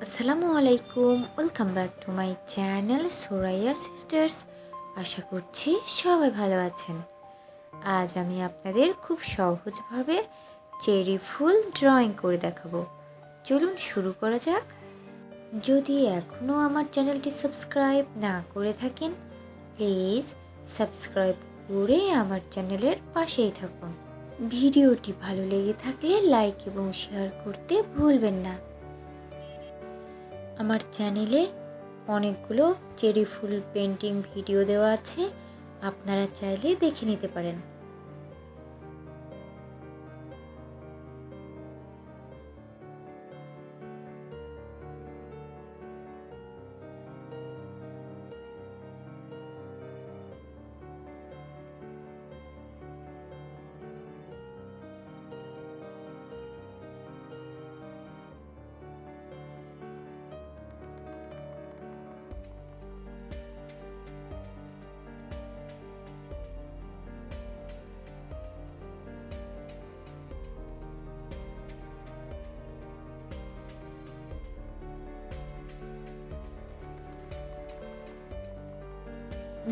Assalamualaikum, welcome back to my channel Suraiya sisters. আশা করছি সবাই ভালো আছেন। আজ আমি আপনাদের খুব সহজভাবে চেরি ফুল ড্রয়িং করে দেখাবো। চলুন শুরু করা যাক। যদি এখনও আমার চ্যানেলটি সাবস্ক্রাইব না করে থাকেন, প্লিজ সাবস্ক্রাইব করে আমার চ্যানেলের পাশেই থাকুন। ভিডিওটি ভালো লেগে থাকলে লাইক এবং শেয়ার করতে ভুলবেন না। আমার চ্যানেলে অনেকগুলো চেরি ফুল পেন্টিং ভিডিও দেওয়া আছে, আপনারা চাইলে দেখে নিতে পারেন।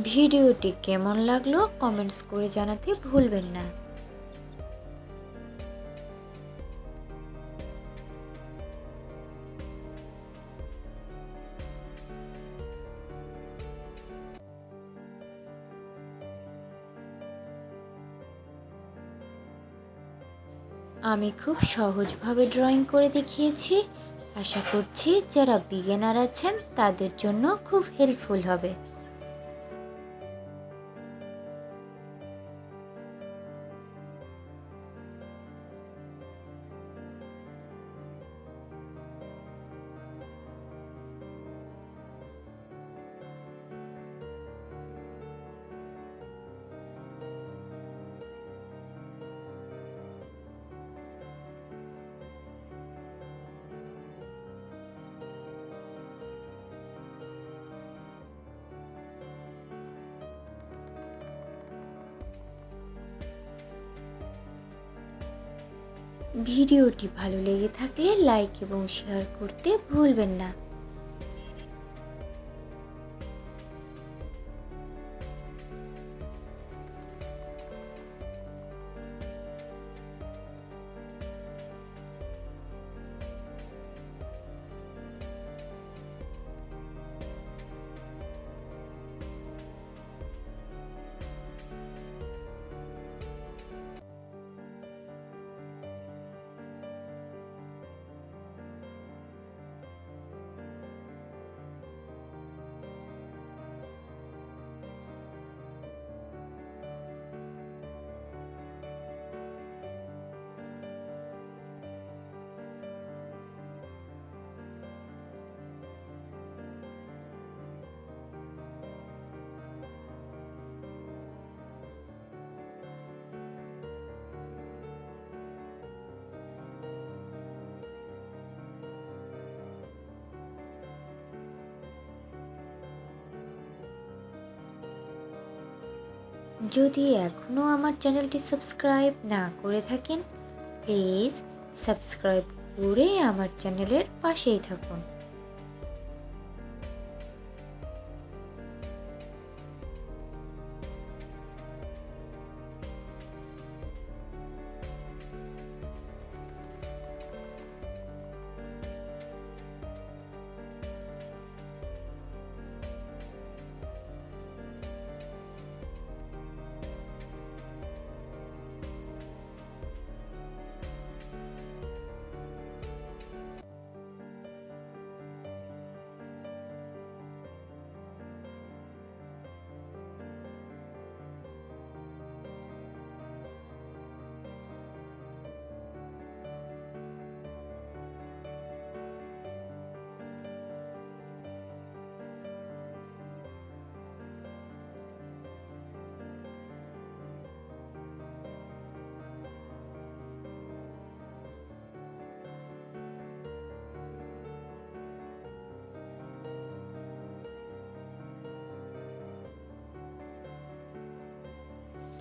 ভিডিওটি কেমন লাগলো কমেন্টস করে জানাতে ভুলবেন না। আমি খুব সহজভাবে ড্রয়িং করে দেখিয়েছি। আশা করছি যারা বিগিনার আছেন তাদের জন্য খুব হেল্পফুল হবে। ভিডিওটি ভালো লেগে থাকলে লাইক এবং শেয়ার করতে ভুলবেন না। যদি এখনও আমার চ্যানেলটি সাবস্ক্রাইব না করে থাকেন, প্লিজ সাবস্ক্রাইব করে আমার চ্যানেলের পাশেই থাকুন।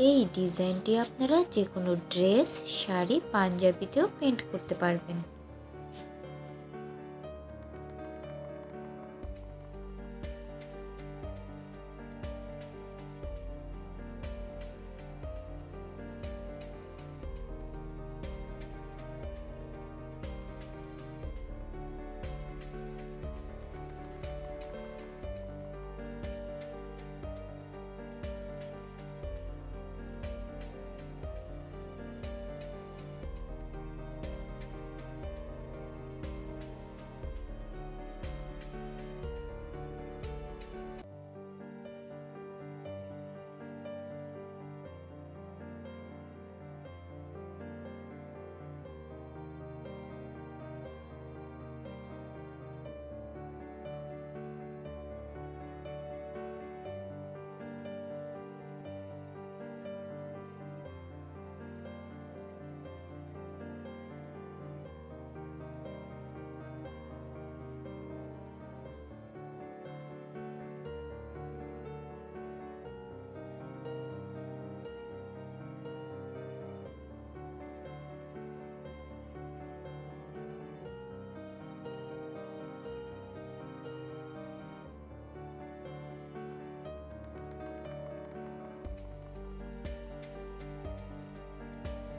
এই ডিজাইনটি আপনারা যে কোনো ড্রেস, শাড়ি, পাঞ্জাবিতেও পেন্ট করতে পারবেন।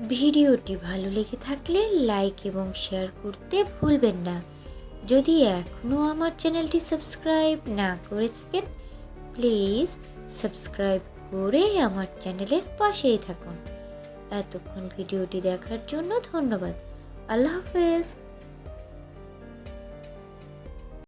ভিডিওটি ভালো লেগে থাকলে লাইক এবং শেয়ার করতে ভুলবেন না। যদি এখনও আমার চ্যানেলটি সাবস্ক্রাইব না করে থাকেন, প্লিজ সাবস্ক্রাইব করে আমার চ্যানেলের পাশেই থাকুন। এতক্ষণ ভিডিওটি দেখার জন্য ধন্যবাদ। আল্লাহ হাফেজ।